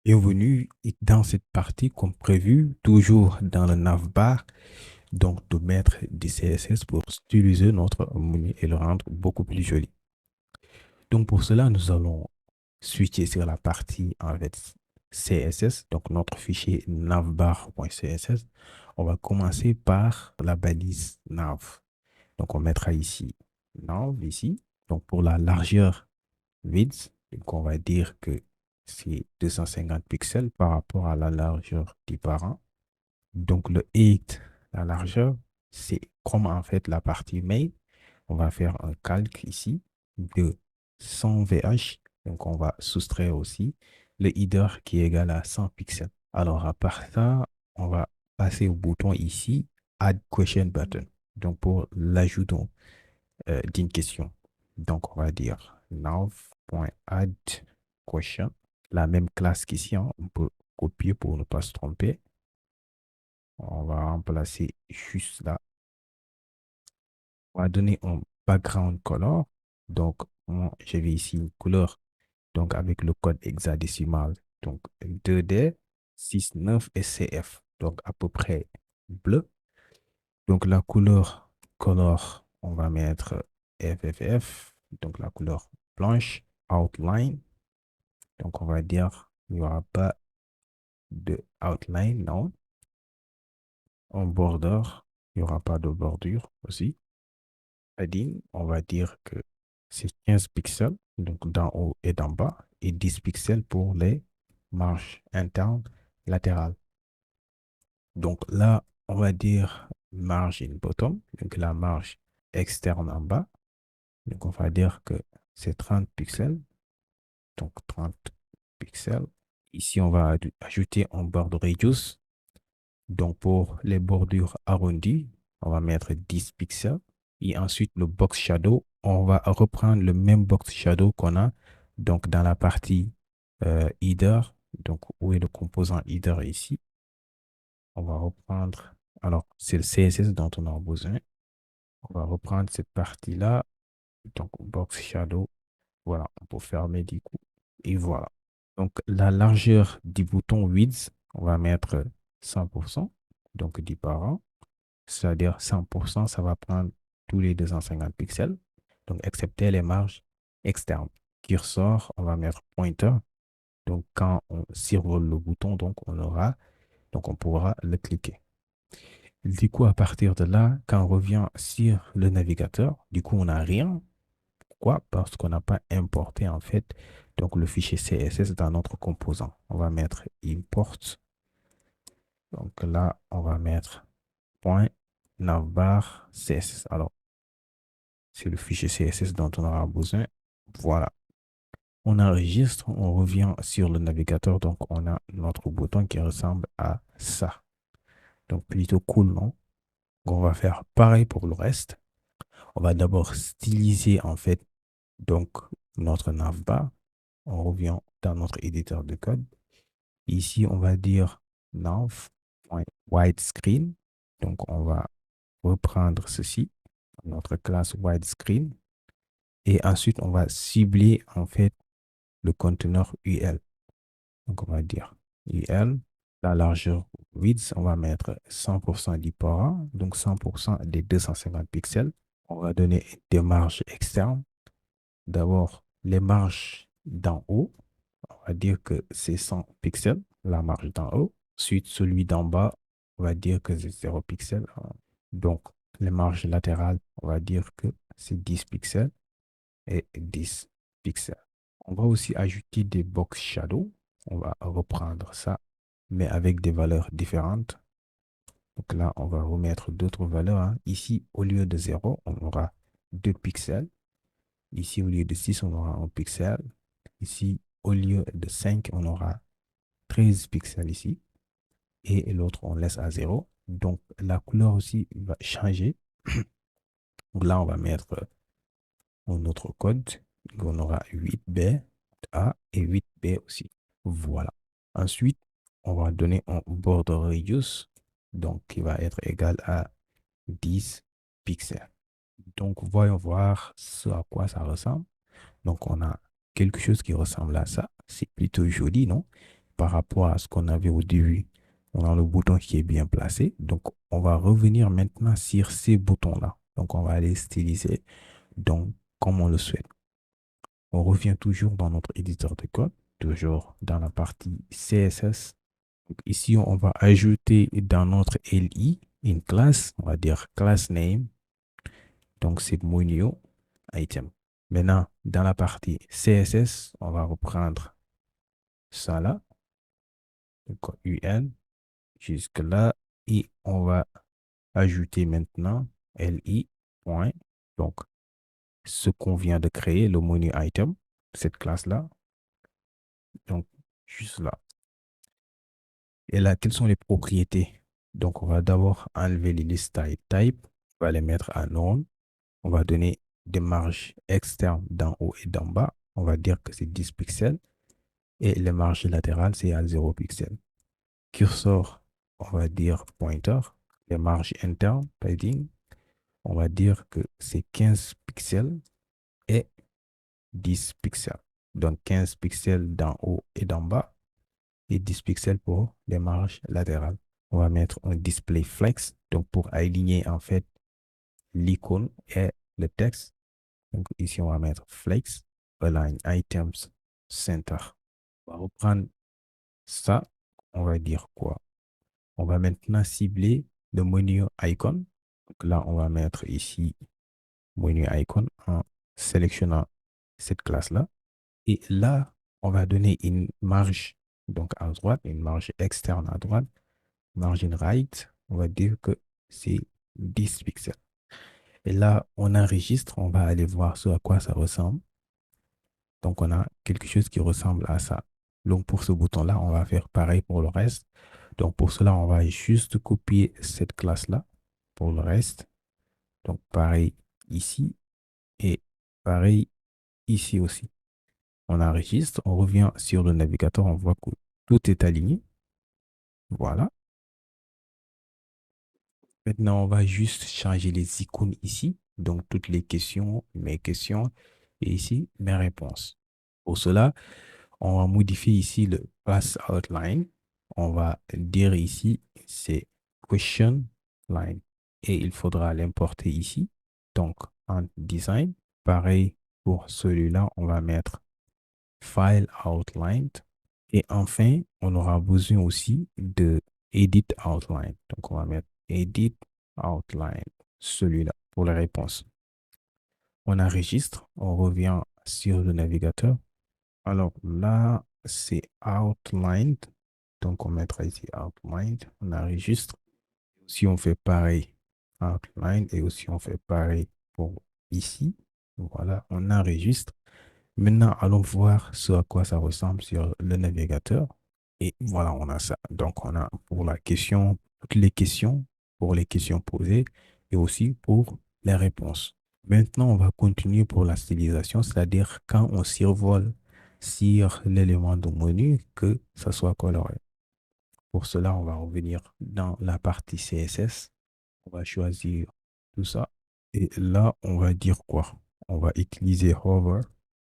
Bienvenue dans cette partie, comme prévu, toujours dans le navbar, donc de mettre des CSS pour styliser notre menu et le rendre beaucoup plus joli. Donc pour cela, nous allons switcher sur la partie en fait CSS, donc notre fichier navbar.css. On va commencer par la balise nav. Donc on mettra ici nav ici. Donc pour la largeur width, donc on va dire que c'est 250 pixels par rapport à la largeur du parent. Donc le height, la largeur, c'est comme en fait la partie main. On va faire un calque ici de 100 VH. Donc on va soustraire aussi le header qui est égal à 100 pixels. Alors à part ça, on va passer au bouton ici, Add Question Button. Donc pour l'ajout d'une question. Donc on va dire nav.add question. La même classe qu'ici, hein, on peut copier pour ne pas se tromper. On va remplacer juste là. On va donner un background color. Donc, moi, je vais ici une couleur donc avec le code hexadécimal. Donc, 2D, 69 SCF. Donc, à peu près bleu. Donc, la couleur color, on va mettre FFF. Donc, la couleur blanche. Outline. Donc, on va dire, il n'y aura pas de outline, non. En border, il n'y aura pas de bordure aussi. Padding, on va dire que c'est 15 pixels, donc d'en haut et d'en bas, et 10 pixels pour les marges internes latérales. Donc là, on va dire margin bottom, donc la marge externe en bas. Donc on va dire que c'est 30 pixels, donc 30 pixels. Ici, on va ajouter un border radius. Donc pour les bordures arrondies, on va mettre 10 pixels. Et ensuite, le box shadow, on va reprendre le même box shadow qu'on a donc dans la partie header. Donc, où est le composant header ici? On va reprendre, alors c'est le CSS dont on a besoin. On va reprendre cette partie-là. Donc, box shadow, voilà, on peut fermer du coup. Et voilà. Donc, la largeur du bouton width, on va mettre 100%, donc 10 par an. C'est-à-dire 100%, ça va prendre tous les 250 pixels, donc excepté les marges externes. Cursor, on va mettre pointer. Donc quand on survole le bouton, donc on pourra le cliquer. Du coup, à partir de là, quand on revient sur le navigateur, du coup, on n'a rien. Pourquoi? Parce qu'on n'a pas importé en fait donc le fichier CSS dans notre composant. On va mettre import. Donc là, on va mettre point navbar CSS. Alors, c'est le fichier CSS dont on aura besoin. Voilà. On enregistre, on revient sur le navigateur, donc on a notre bouton qui ressemble à ça. Donc plutôt cool, non? Donc, on va faire pareil pour le reste. On va d'abord styliser en fait donc notre navbar. On revient dans notre éditeur de code. Ici, on va dire nav.widescreen. Donc on va reprendre ceci, notre classe widescreen. Et ensuite, on va cibler en fait le conteneur UL. Donc, on va dire UL, la largeur width, on va mettre 100% du parent, donc 100% des 250 pixels. On va donner des marges externes. D'abord, les marges d'en haut, on va dire que c'est 100 pixels, la marge d'en haut. Ensuite, celui d'en bas, on va dire que c'est 0 pixels. Donc, les marges latérales, on va dire que c'est 10 pixels et 10 pixels. On va aussi ajouter des box shadow. On va reprendre ça, mais avec des valeurs différentes. Donc là, on va remettre d'autres valeurs, hein. Ici, au lieu de 0, on aura 2 pixels. Ici, au lieu de 6, on aura 1 pixel. Ici, au lieu de 5, on aura 13 pixels ici. Et l'autre, on laisse à 0. Donc, la couleur aussi va changer. Donc là, on va mettre notre code. On aura 8B A et 8B aussi. Voilà. Ensuite, on va donner un border radius, donc qui va être égal à 10 pixels. Donc, voyons voir ce à quoi ça ressemble. Donc, on a quelque chose qui ressemble à ça. C'est plutôt joli, non? par rapport à ce qu'on avait au début, on a le bouton qui est bien placé. Donc, on va revenir maintenant sur ces boutons-là. Donc, on va aller styliser donc, comme on le souhaite. On revient toujours dans notre éditeur de code, toujours dans la partie CSS. Donc, ici, on va ajouter dans notre LI une classe, on va dire class name. Donc, c'est Monio item. Maintenant, dans la partie CSS, on va reprendre ça là, donc UN, jusque là, et on va ajouter maintenant LI point. Donc, ce qu'on vient de créer, le menu item, cette classe-là. Donc, juste là. Et là, quelles sont les propriétés? Donc, on va d'abord enlever les listes type. On va les mettre à none. On va donner des marges externes d'en haut et d'en bas. On va dire que c'est 10 pixels. Et les marges latérales, c'est à 0 pixels. Cursor, on va dire pointer. Les marges internes, padding, on va dire que c'est 15 pixels et 10 pixels. Donc 15 pixels d'en haut et d'en bas et 10 pixels pour les marges latérales. On va mettre un display flex, donc pour aligner en fait l'icône et le texte. Donc ici, on va mettre flex, align items center. On va reprendre ça. On va dire quoi? On va maintenant cibler le menu icon. Donc là, on va mettre ici menu icon en sélectionnant cette classe-là. Et là, on va donner une marge donc à droite, une marge externe à droite, margin right. On va dire que c'est 10 pixels. Et là, on enregistre, on va aller voir ce à quoi ça ressemble. Donc, on a quelque chose qui ressemble à ça. Donc, pour ce bouton-là, on va faire pareil pour le reste. Donc, pour cela, on va juste copier cette classe-là pour le reste. Donc, pareil ici et pareil ici aussi. On enregistre, on revient sur le navigateur, on voit que tout est aligné. Voilà. Maintenant, on va juste changer les icônes ici. Donc, toutes les questions, mes questions, et ici, mes réponses. Pour cela, on va modifier ici le class outline. On va dire ici, c'est question line. Et il faudra l'importer ici. Donc, en design, pareil pour celui-là, on va mettre file outline. Et enfin, on aura besoin aussi de edit outline. Donc, on va mettre edit outline, celui-là pour la réponse. On enregistre, on revient sur le navigateur. Alors là, c'est outlined. Donc, on mettra ici outlined. On enregistre. Si on fait pareil, outline, et aussi on fait pareil pour ici. Voilà, on enregistre. Maintenant, allons voir ce à quoi ça ressemble sur le navigateur. Et voilà, on a ça. Donc, on a pour la question, toutes les questions, pour les questions posées et aussi pour les réponses. Maintenant, on va continuer pour la stylisation, c'est-à-dire quand on survole sur l'élément de menu, que ça soit coloré. Pour cela, on va revenir dans la partie CSS. On va choisir tout ça. Et là, on va dire quoi? On va utiliser hover.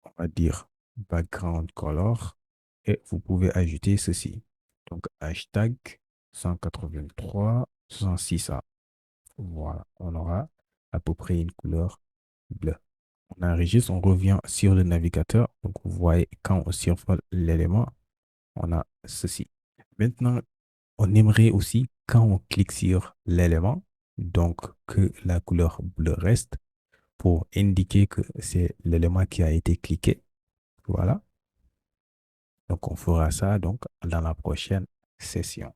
On va dire background color. Et vous pouvez ajouter ceci. Donc, hashtag 183-66A. Voilà, on aura à peu près une couleur bleue. On enregistre, on revient sur le navigateur. Donc, vous voyez, quand on survole l'élément, on a ceci. Maintenant, on aimerait aussi, quand on clique sur l'élément, donc que la couleur bleue reste pour indiquer que c'est l'élément qui a été cliqué. Voilà. Donc, on fera ça donc dans la prochaine session.